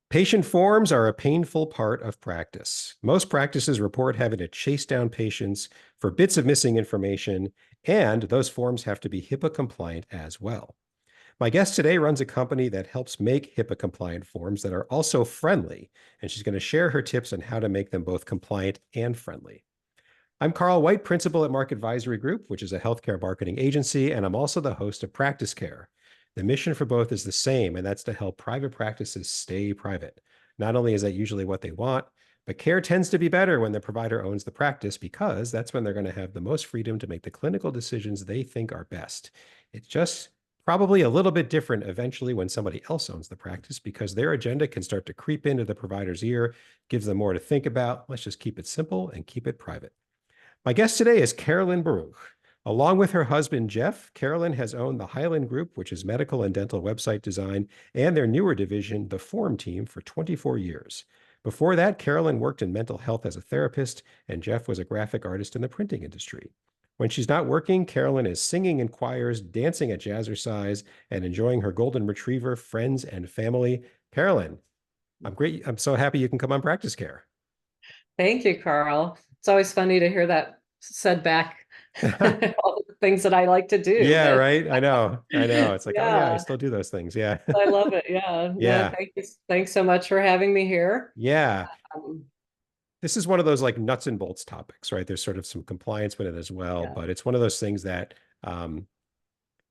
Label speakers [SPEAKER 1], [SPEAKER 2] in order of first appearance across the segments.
[SPEAKER 1] Patient forms are a painful part of practice. Most practices report having to chase down patients for bits of missing information, and those forms have to be HIPAA compliant as well. My guest today runs a company that helps make HIPAA compliant forms that are also friendly, and she's going to share her tips on how to make them both compliant and friendly. I'm Carl White, principal at Market Advisory Group, which is a healthcare marketing agency, and I'm also the host of PracticeCare. The mission for both is the same, and that's to help private practices stay private. Not only is that usually what they want, but care tends to be better when the provider owns the practice because that's when they're going to have the most freedom to make the clinical decisions they think are best. It's just probably a little bit different eventually when somebody else owns the practice because their agenda can start to creep into the provider's ear, gives them more to think about. Let's just keep it simple and keep it private. My guest today is Carolyn Baruch. Along with her husband, Jeff, Carolyn has owned the Highland Group, which is medical and dental website design, and their newer division, the Form Team, for 24 years. Before that, Carolyn worked in mental health as a therapist, and Jeff was a graphic artist in the printing industry. When she's not working, Carolyn is singing in choirs, dancing at jazzercise, and enjoying her golden retriever, friends, and family. Carolyn, I'm great. I'm so happy you can come on Practice Care.
[SPEAKER 2] Thank you, Carl. It's always funny to hear that said back, all the things that I like to do.
[SPEAKER 1] Yeah,
[SPEAKER 2] But
[SPEAKER 1] right. I know. I know. It's like, oh yeah, I
[SPEAKER 2] yeah,
[SPEAKER 1] still do those things. Yeah.
[SPEAKER 2] I love it. Yeah. No,
[SPEAKER 1] Yeah.
[SPEAKER 2] thank you. Thanks so much for having me here.
[SPEAKER 1] Yeah.
[SPEAKER 2] Um,
[SPEAKER 1] This is one of those like nuts and bolts topics, right? There's sort of some compliance with it as well,
[SPEAKER 2] yeah,
[SPEAKER 1] but it's one of those things that um,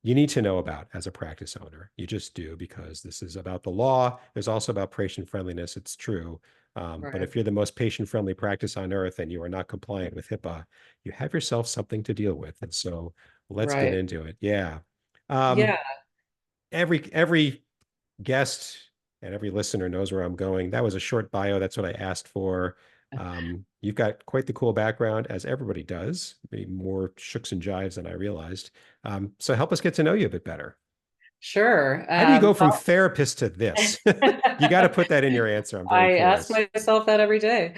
[SPEAKER 1] you need to know about as a practice owner. You just do because this is about the law. There's also about patient friendliness. It's true. But
[SPEAKER 2] right,
[SPEAKER 1] if you're the most patient friendly practice on earth and you are not compliant with HIPAA, you have yourself something to deal with. And so let's get
[SPEAKER 2] right.
[SPEAKER 1] into it. Yeah. Um,
[SPEAKER 2] Yeah.
[SPEAKER 1] every guest and every listener knows where I'm going. That was a short bio. That's what I asked for. You've got quite the cool background, as everybody does, maybe more shooks and jives than I realized. So help us get to know you a bit better.
[SPEAKER 2] Sure.
[SPEAKER 1] How do you go from therapist to this? You got to put that in your answer. I'm very
[SPEAKER 2] I ask
[SPEAKER 1] curious.
[SPEAKER 2] myself that every day.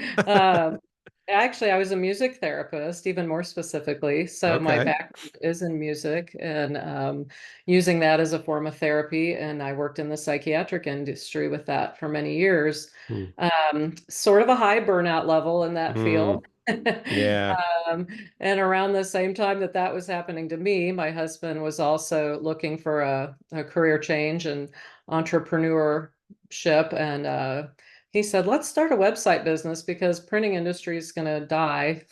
[SPEAKER 2] Actually, I was a music therapist, even more specifically. So my
[SPEAKER 1] Okay.
[SPEAKER 2] background is in music and using that as a form of therapy. And I worked in the psychiatric industry with that for many years.
[SPEAKER 1] Hmm.
[SPEAKER 2] Sort of a high burnout level in that
[SPEAKER 1] Hmm.
[SPEAKER 2] field.
[SPEAKER 1] Yeah.
[SPEAKER 2] And around the same time that that was happening to me, my husband was also looking for a career change and entrepreneurship. And he said, let's start a website business because printing industry is going to die,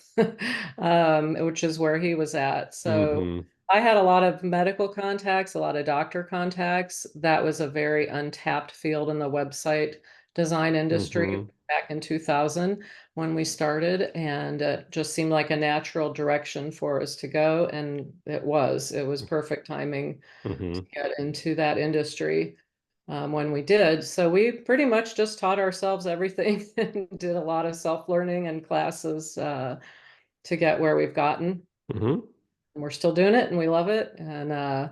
[SPEAKER 2] which is where he was at. So
[SPEAKER 1] Hmm.
[SPEAKER 2] I had a lot of medical contacts, a lot of doctor contacts. That was a very untapped field in the website design industry
[SPEAKER 1] Hmm.
[SPEAKER 2] back in 2000 when we started, and it just seemed like a natural direction for us to go. And it was perfect timing to
[SPEAKER 1] Hmm.
[SPEAKER 2] get into that industry when we did. So we pretty much just taught ourselves everything and did a lot of self-learning and classes to get where we've gotten.
[SPEAKER 1] Hmm.
[SPEAKER 2] And we're still doing it and we love it. And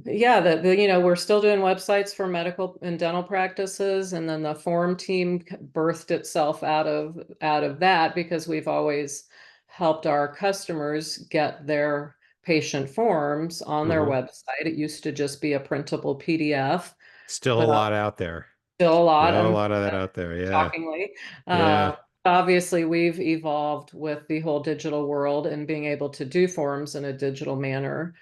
[SPEAKER 2] yeah, we're still doing websites for medical and dental practices, and then the form team birthed itself out of that because we've always helped our customers get their patient forms on their
[SPEAKER 1] Hmm.
[SPEAKER 2] website. It used to just be a printable PDF,
[SPEAKER 1] Still a
[SPEAKER 2] but
[SPEAKER 1] lot out there.
[SPEAKER 2] still a lot,
[SPEAKER 1] Still a lot of that out there. Yeah.
[SPEAKER 2] shockingly.
[SPEAKER 1] Yeah.
[SPEAKER 2] Obviously, we've evolved with the whole digital world and being able to do forms in a digital manner.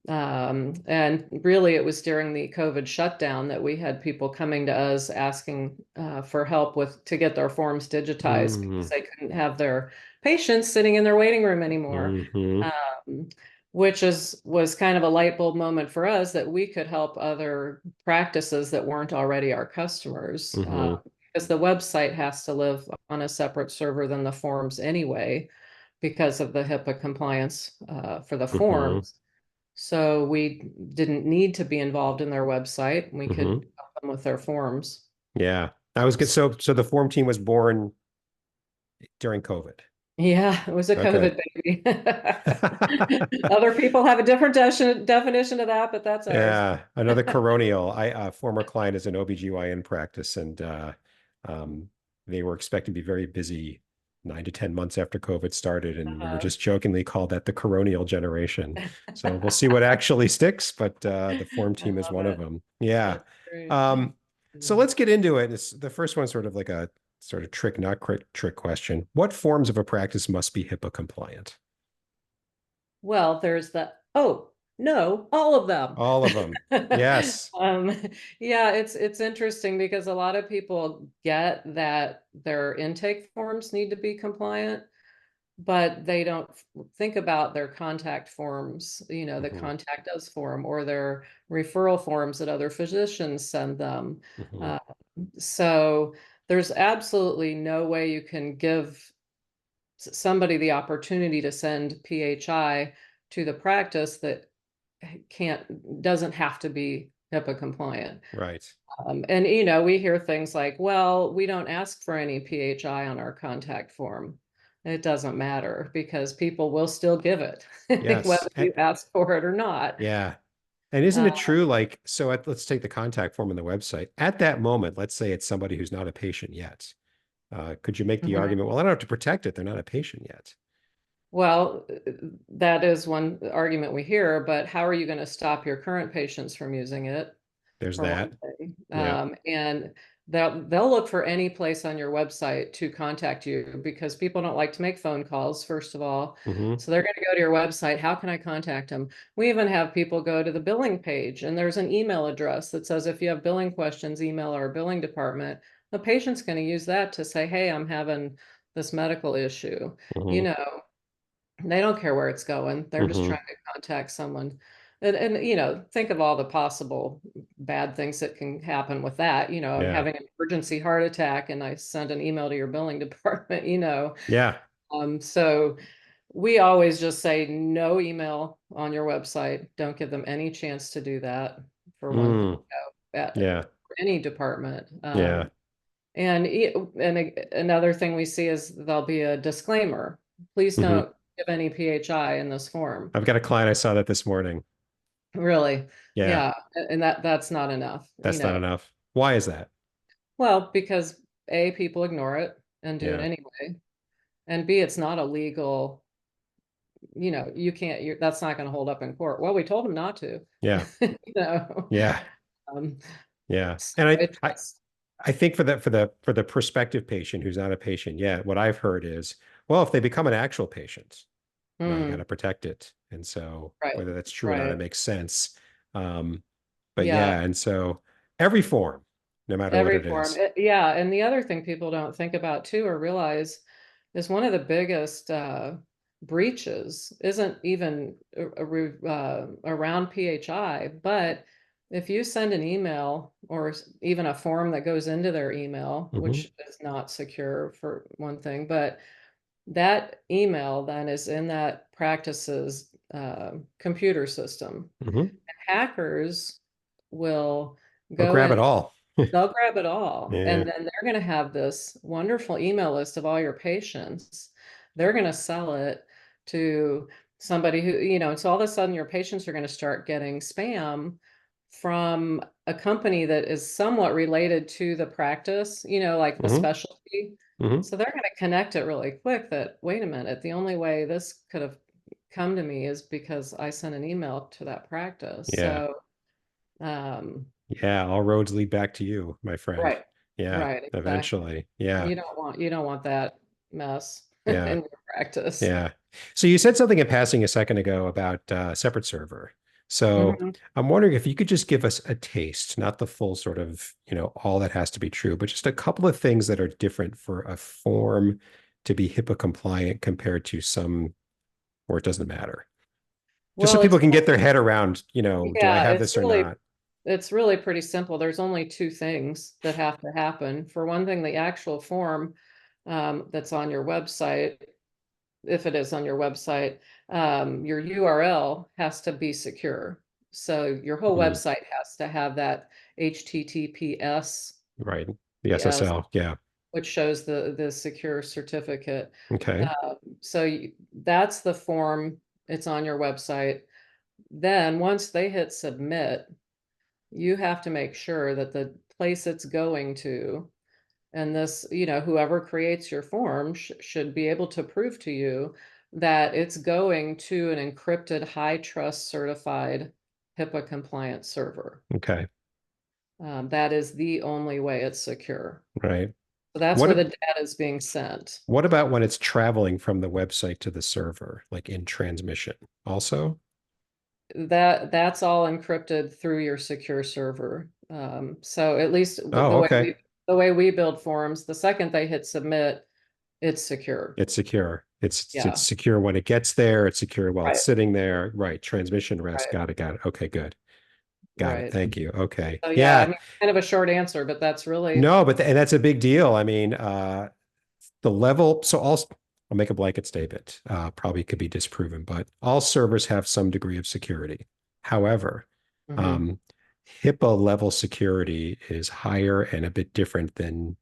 [SPEAKER 2] And really, it was during the COVID shutdown that we had people coming to us asking for help with to get their forms digitized because
[SPEAKER 1] Hmm.
[SPEAKER 2] they couldn't have their patients sitting in their waiting room anymore.
[SPEAKER 1] Hmm.
[SPEAKER 2] Um, which was kind of a light bulb moment for us that we could help other practices that weren't already our customers.
[SPEAKER 1] Hmm.
[SPEAKER 2] Because the website has to live on a separate server than the forms anyway, because of the HIPAA compliance for the
[SPEAKER 1] Hmm.
[SPEAKER 2] forms. So we didn't need to be involved in their website. We could
[SPEAKER 1] Hmm.
[SPEAKER 2] help them with their forms.
[SPEAKER 1] Yeah. I was good. So the form team was born during COVID.
[SPEAKER 2] Yeah, it was a
[SPEAKER 1] Okay.
[SPEAKER 2] COVID baby. Other people have a different definition of that, but that's ours.
[SPEAKER 1] Yeah. Another coronial. Former client is an OBGYN practice, and um, they were expected to be very busy 9 to 10 months after COVID started. And we were
[SPEAKER 2] Uh,
[SPEAKER 1] just jokingly called that the coronial generation. So we'll see what actually sticks, but the form
[SPEAKER 2] I
[SPEAKER 1] team is
[SPEAKER 2] love
[SPEAKER 1] one of
[SPEAKER 2] it.
[SPEAKER 1] them. Yeah.
[SPEAKER 2] That's great.
[SPEAKER 1] Um, So let's get into it. It's the first one, sort of like a sort of trick, not trick question. What forms of a practice must be HIPAA compliant?
[SPEAKER 2] Well, there's the, oh, no, all of them.
[SPEAKER 1] All of them. Yes.
[SPEAKER 2] Um, yeah, it's interesting because a lot of people get that their intake forms need to be compliant, but they don't think about their contact forms, the
[SPEAKER 1] Hmm.
[SPEAKER 2] contact us form or their referral forms that other physicians send them.
[SPEAKER 1] Hmm.
[SPEAKER 2] Uh, so there's absolutely no way you can give somebody the opportunity to send PHI to the practice that doesn't have to be HIPAA compliant.
[SPEAKER 1] Right.
[SPEAKER 2] And we hear things like, well, we don't ask for any PHI on our contact form. It doesn't matter because people will still give it,
[SPEAKER 1] Yes.
[SPEAKER 2] whether you ask for it or not.
[SPEAKER 1] Yeah. And isn't
[SPEAKER 2] Uh,
[SPEAKER 1] it true? Like, so let's take the contact form on the website. At that moment, let's say it's somebody who's not a patient yet. Could you make the
[SPEAKER 2] mhm.
[SPEAKER 1] argument, well, I don't have to protect it. They're not a patient yet.
[SPEAKER 2] Well, that is one argument we hear, but how are you going to stop your current patients from using it?
[SPEAKER 1] There's
[SPEAKER 2] For
[SPEAKER 1] that.
[SPEAKER 2] one thing.
[SPEAKER 1] Yeah.
[SPEAKER 2] And they'll look for any place on your website to contact you because people don't like to make phone calls, first of all.
[SPEAKER 1] Hmm.
[SPEAKER 2] So they're going to go to your website. How can I contact them? We even have people go to the billing page and there's an email address that says if you have billing questions, email our billing department. The patient's going to use that to say, hey, I'm having this medical issue. You
[SPEAKER 1] Hmm.
[SPEAKER 2] know, they don't care where it's going. They're just
[SPEAKER 1] Hmm.
[SPEAKER 2] trying to contact someone. And think of all the possible bad things that can happen with that.
[SPEAKER 1] Yeah.
[SPEAKER 2] Having an emergency heart attack and I send an email to your billing department.
[SPEAKER 1] Yeah.
[SPEAKER 2] So we always just say no email on your website. Don't give them any chance to do that for one thing,
[SPEAKER 1] Mm. Yeah.
[SPEAKER 2] for any department.
[SPEAKER 1] Yeah.
[SPEAKER 2] And another thing we see is there'll be a disclaimer. Please
[SPEAKER 1] Hmm.
[SPEAKER 2] don't give any PHI in this form.
[SPEAKER 1] I've got a client, I saw that this morning.
[SPEAKER 2] Really.
[SPEAKER 1] Yeah.
[SPEAKER 2] Yeah. And that's not enough,
[SPEAKER 1] That's not enough. Why is that?
[SPEAKER 2] Well, because A, people ignore it and do it
[SPEAKER 1] Yeah.
[SPEAKER 2] anyway. And B, it's not a legal, you can't, that's not going to hold up in court. Well, we told them not to,
[SPEAKER 1] Yeah.
[SPEAKER 2] you know.
[SPEAKER 1] Yeah.
[SPEAKER 2] Um,
[SPEAKER 1] Yeah.
[SPEAKER 2] so
[SPEAKER 1] And
[SPEAKER 2] it's,
[SPEAKER 1] I think for the prospective patient who's not a patient yet, what I've heard is, well, if they become an actual patient, you got to
[SPEAKER 2] mm,
[SPEAKER 1] protect it. And so
[SPEAKER 2] right,
[SPEAKER 1] whether that's true or not, it
[SPEAKER 2] right.
[SPEAKER 1] makes sense. Um, but
[SPEAKER 2] Yeah.
[SPEAKER 1] yeah, and so every form, no matter what
[SPEAKER 2] Every
[SPEAKER 1] it
[SPEAKER 2] form.
[SPEAKER 1] is.
[SPEAKER 2] Yeah. And the other thing people don't think about too or realize is one of the biggest breaches isn't even around PHI, but if you send an email or even a form that goes into their email,
[SPEAKER 1] Hmm.
[SPEAKER 2] which is not secure for one thing, but that email then is in that practice's computer system.
[SPEAKER 1] Hmm.
[SPEAKER 2] Hackers will
[SPEAKER 1] They'll
[SPEAKER 2] go
[SPEAKER 1] grab
[SPEAKER 2] in.
[SPEAKER 1] it all.
[SPEAKER 2] They'll grab it all.
[SPEAKER 1] Yeah.
[SPEAKER 2] And then they're going to have this wonderful email list of all your patients. They're going to sell it to somebody who, so all of a sudden your patients are going to start getting spam from a company that is somewhat related to the practice, like the
[SPEAKER 1] Hmm.
[SPEAKER 2] specialty.
[SPEAKER 1] Hmm.
[SPEAKER 2] So they're going to connect it really quick that, wait a minute, the only way this could have come to me is because I sent an email to that practice.
[SPEAKER 1] Yeah.
[SPEAKER 2] So, um,
[SPEAKER 1] Yeah. All roads lead back to you, my friend.
[SPEAKER 2] right.
[SPEAKER 1] Yeah.
[SPEAKER 2] Right, exactly.
[SPEAKER 1] Eventually. Yeah.
[SPEAKER 2] You don't want that mess
[SPEAKER 1] Yeah.
[SPEAKER 2] in your practice.
[SPEAKER 1] Yeah. So you said something in passing a second ago about separate server. So
[SPEAKER 2] Hmm.
[SPEAKER 1] I'm wondering if you could just give us a taste, not the full sort of, all that has to be true, but just a couple of things that are different for a form to be HIPAA compliant compared to some where it doesn't matter. Just so
[SPEAKER 2] Well,
[SPEAKER 1] people can get their head around, do I
[SPEAKER 2] yeah,
[SPEAKER 1] have this or not?
[SPEAKER 2] it's really pretty simple. There's only two things that have to happen. For one thing, the actual form that's on your website, if it is on your website, your URL has to be secure. So your whole
[SPEAKER 1] Mm,
[SPEAKER 2] website has to have that HTTPS,
[SPEAKER 1] right. The
[SPEAKER 2] yes,
[SPEAKER 1] SSL. Yeah.
[SPEAKER 2] which shows the secure certificate.
[SPEAKER 1] Okay.
[SPEAKER 2] That's the form. It's on your website. Then once they hit submit, you have to make sure that the place it's going to, and this, whoever creates your form should be able to prove to you that it's going to an encrypted, high trust certified HIPAA compliant server.
[SPEAKER 1] Okay.
[SPEAKER 2] That is the only way it's secure.
[SPEAKER 1] Right.
[SPEAKER 2] So that's
[SPEAKER 1] What
[SPEAKER 2] where the
[SPEAKER 1] ab-
[SPEAKER 2] data is being sent.
[SPEAKER 1] what about when it's traveling from the website to the server, like in transmission? Also?
[SPEAKER 2] That's all encrypted through your secure server. So at least
[SPEAKER 1] Oh, okay.
[SPEAKER 2] the way we build forms, the second they hit submit, it's secure.
[SPEAKER 1] It's secure. It's
[SPEAKER 2] Yeah,
[SPEAKER 1] secure when it gets there. It's secure while it's
[SPEAKER 2] right,
[SPEAKER 1] sitting there. Right. Transmission rest.
[SPEAKER 2] right,
[SPEAKER 1] Got it. Got it. Okay, good. Got it.
[SPEAKER 2] right.
[SPEAKER 1] Thank you. Okay.
[SPEAKER 2] So yeah, I
[SPEAKER 1] Yeah.
[SPEAKER 2] mean, kind of a short answer, but that's really
[SPEAKER 1] No, but and that's a big deal. I mean, the level, so I'll make a blanket statement. Probably could be disproven, but all servers have some degree of security. However,
[SPEAKER 2] mhm,
[SPEAKER 1] um, HIPAA level security is higher and a bit different than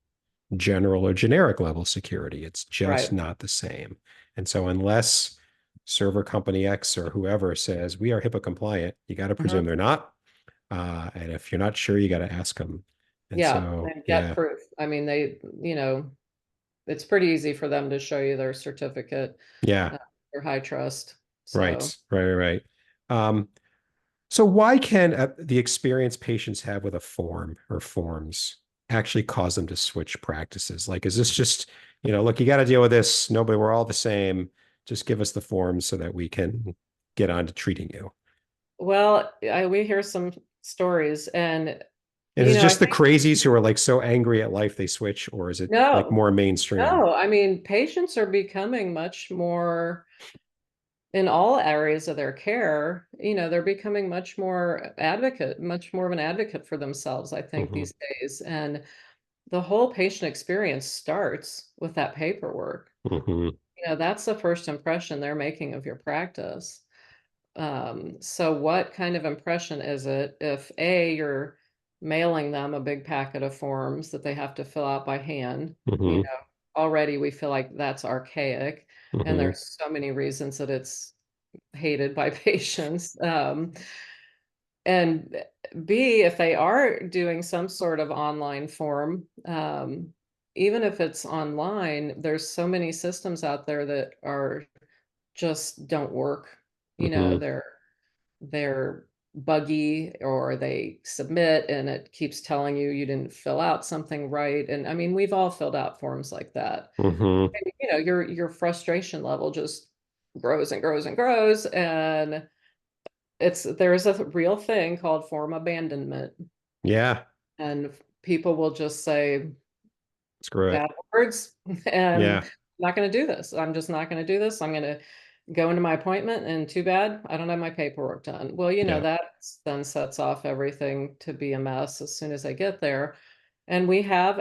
[SPEAKER 1] general or generic level security. It's just
[SPEAKER 2] right.
[SPEAKER 1] not the same. And so unless server company X or whoever says we are HIPAA compliant, you got to presume
[SPEAKER 2] Mhm.
[SPEAKER 1] they're not. And if you're not sure, you got to ask them. And
[SPEAKER 2] Yeah,
[SPEAKER 1] so,
[SPEAKER 2] and get
[SPEAKER 1] yeah,
[SPEAKER 2] proof. I mean, it's pretty easy for them to show you their certificate,
[SPEAKER 1] yeah,
[SPEAKER 2] uh, their high trust. So,
[SPEAKER 1] right, right, right, right. Um, so why can the experience patients have with a form or forms actually cause them to switch practices? Like, is this just, look, you got to deal with this. Nobody, we're all the same. Just give us the forms so that we can get on to treating you.
[SPEAKER 2] well, we hear some stories, and
[SPEAKER 1] And is it
[SPEAKER 2] I
[SPEAKER 1] just the
[SPEAKER 2] think
[SPEAKER 1] crazies who are like so angry at life they switch, or is it like
[SPEAKER 2] no,
[SPEAKER 1] more mainstream?
[SPEAKER 2] no. I mean, patients are becoming much more in all areas of their care. They're becoming much more of an advocate for themselves, I think,
[SPEAKER 1] Hmm.
[SPEAKER 2] these days. And the whole patient experience starts with that paperwork.
[SPEAKER 1] Hmm.
[SPEAKER 2] That's the first impression they're making of your practice. So what kind of impression is it if A, you're mailing them a big packet of forms that they have to fill out by hand? You
[SPEAKER 1] Hmm.
[SPEAKER 2] know, already we feel like that's archaic, and
[SPEAKER 1] Hmm.
[SPEAKER 2] there's so many reasons that it's hated by patients. And B, if they are doing some sort of online form, even if it's online, there's so many systems out there that are just don't work.
[SPEAKER 1] Hmm.
[SPEAKER 2] They're buggy, or they submit and it keeps telling you you didn't fill out something right. And I mean, we've all filled out forms like that.
[SPEAKER 1] Hmm.
[SPEAKER 2] And your frustration level just grows and grows and grows. And there's a real thing called form abandonment.
[SPEAKER 1] Yeah,
[SPEAKER 2] And people will just say
[SPEAKER 1] screw it.
[SPEAKER 2] bad words and
[SPEAKER 1] Yeah,
[SPEAKER 2] I'm not going to do this. I'm just not going to do this. I'm going to go into my appointment, and too bad I don't have my paperwork done. Well,
[SPEAKER 1] yeah.
[SPEAKER 2] that then sets off everything to be a mess as soon as I get there. And we've had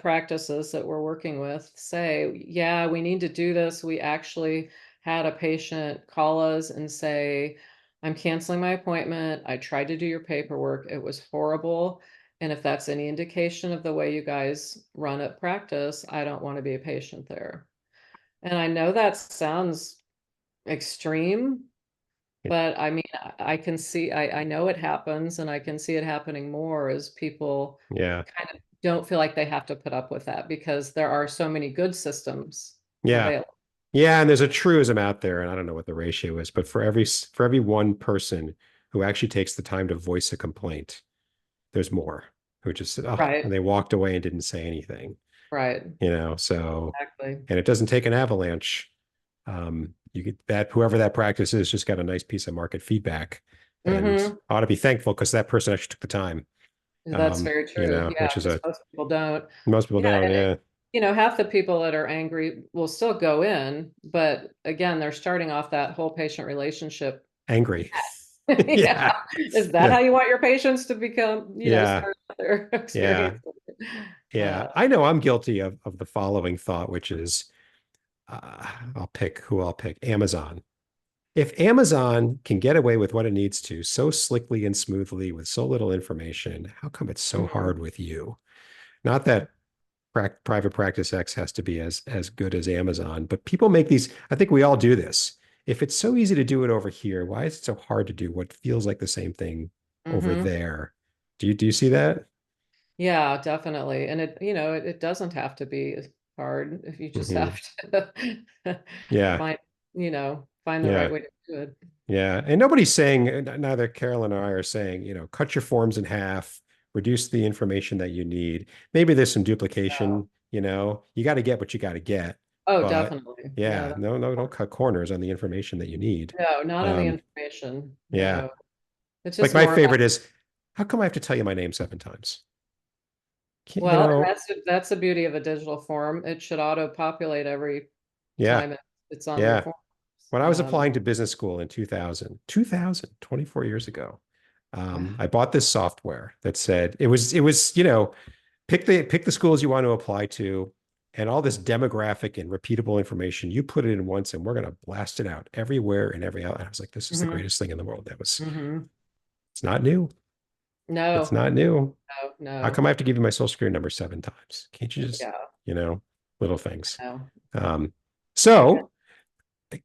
[SPEAKER 2] practices that we're working with say, yeah, we need to do this. We actually had a patient call us and say, I'm canceling my appointment. I tried to do your paperwork. It was horrible. And if that's any indication of the way you guys run at practice, I don't want to be a patient there. And I know that sounds extreme,
[SPEAKER 1] It-
[SPEAKER 2] but I mean, I can see, I know it happens, and I can see it happening more as people
[SPEAKER 1] yeah,
[SPEAKER 2] kind of don't feel like they have to put up with that because there are so many good systems
[SPEAKER 1] yeah,
[SPEAKER 2] available.
[SPEAKER 1] yeah. And there's a truism out there, and I don't know what the ratio is, but for every one person who actually takes the time to voice a complaint, there's more who just said, oh, and
[SPEAKER 2] Right,
[SPEAKER 1] they walked away and didn't say anything,
[SPEAKER 2] right,
[SPEAKER 1] so,
[SPEAKER 2] exactly.
[SPEAKER 1] and it doesn't take an avalanche. You get that whoever that practice is just got a nice piece of market feedback and
[SPEAKER 2] Hmm.
[SPEAKER 1] ought to be thankful because that person actually took the time,
[SPEAKER 2] That's very true. Yeah,
[SPEAKER 1] which is
[SPEAKER 2] because most people don't.
[SPEAKER 1] most people
[SPEAKER 2] Yeah,
[SPEAKER 1] don't.
[SPEAKER 2] and
[SPEAKER 1] Yeah.
[SPEAKER 2] half the people that are angry will still go in, but again, they're starting off that whole patient relationship.
[SPEAKER 1] Angry.
[SPEAKER 2] Yeah.
[SPEAKER 1] Yeah.
[SPEAKER 2] Is that
[SPEAKER 1] Yeah.
[SPEAKER 2] how you want your patients to become,
[SPEAKER 1] Yeah.
[SPEAKER 2] start their
[SPEAKER 1] Yeah.
[SPEAKER 2] experience?
[SPEAKER 1] Yeah.
[SPEAKER 2] Uh,
[SPEAKER 1] I know I'm guilty of the following thought, which is I'll pick who I'll pick Amazon. If Amazon can get away with what it needs to so slickly and smoothly with so little information, how come it's so
[SPEAKER 2] mhm,
[SPEAKER 1] hard with you? Not that private practice X has to be as good as Amazon, but people make these. I think we all do this. If it's so easy to do it over here, why is it so hard to do what feels like the same thing over
[SPEAKER 2] mhm.
[SPEAKER 1] there? Do you see that?
[SPEAKER 2] Yeah, definitely. And it doesn't have to be hard if you just
[SPEAKER 1] Hmm.
[SPEAKER 2] have to
[SPEAKER 1] Yeah.
[SPEAKER 2] find, find the right
[SPEAKER 1] Yeah.
[SPEAKER 2] way to do it.
[SPEAKER 1] Yeah. And nobody's saying, neither Carolyn or I are saying, cut your forms in half, reduce the information that you need. Maybe there's some
[SPEAKER 2] No.
[SPEAKER 1] duplication, you got to get what you got to get.
[SPEAKER 2] Oh,
[SPEAKER 1] But
[SPEAKER 2] definitely. No,
[SPEAKER 1] yeah,
[SPEAKER 2] that's
[SPEAKER 1] no, no, don't
[SPEAKER 2] important.
[SPEAKER 1] cut corners on the information that you need.
[SPEAKER 2] No, not on the
[SPEAKER 1] Um,
[SPEAKER 2] information.
[SPEAKER 1] yeah.
[SPEAKER 2] No, it's
[SPEAKER 1] Like
[SPEAKER 2] just
[SPEAKER 1] my
[SPEAKER 2] more about,
[SPEAKER 1] favorite is, how come I have to tell you my name 7 times? You
[SPEAKER 2] well, and
[SPEAKER 1] know,
[SPEAKER 2] that's the beauty of a digital form. It should auto-populate every
[SPEAKER 1] yeah,
[SPEAKER 2] time it's on your
[SPEAKER 1] yeah.
[SPEAKER 2] form.
[SPEAKER 1] When I was
[SPEAKER 2] Um,
[SPEAKER 1] applying to business school in 2000, 24 years ago, I bought this software that said it was, pick the schools you want to apply to and all this demographic and repeatable information. You put it in once and we're going to blast it out everywhere and every out. I was like, this is the
[SPEAKER 2] mhm,
[SPEAKER 1] greatest thing in the world.
[SPEAKER 2] mhm.
[SPEAKER 1] It's not new. It's
[SPEAKER 2] No,
[SPEAKER 1] not new.
[SPEAKER 2] no,
[SPEAKER 1] How
[SPEAKER 2] no.
[SPEAKER 1] come I have to give you my social security number 7 times? Can't you just,
[SPEAKER 2] Yeah,
[SPEAKER 1] little things?
[SPEAKER 2] no.
[SPEAKER 1] Um,
[SPEAKER 2] Okay.
[SPEAKER 1] so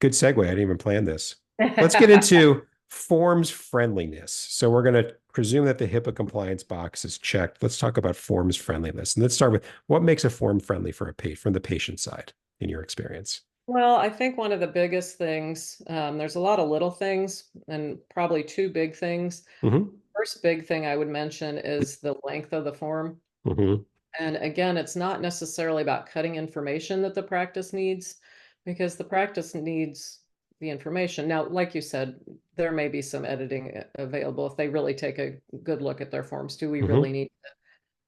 [SPEAKER 1] good segue. I didn't even plan this. Let's get into forms friendliness. So we're going to presume that the HIPAA compliance box is checked. Let's talk about forms friendliness. And let's start with what makes a form friendly for from the patient side in your experience.
[SPEAKER 2] Well, I think one of the biggest things, there's a lot of little things and probably two big things.
[SPEAKER 1] Mm-hmm.
[SPEAKER 2] First big thing I would mention is the length of the form.
[SPEAKER 1] Mm-hmm.
[SPEAKER 2] And again, it's not necessarily about cutting information that the practice needs, because the practice needs the information. Now, like you said, there may be some editing available if they really take a good look at their forms. Do we
[SPEAKER 1] Mm-hmm.
[SPEAKER 2] really need to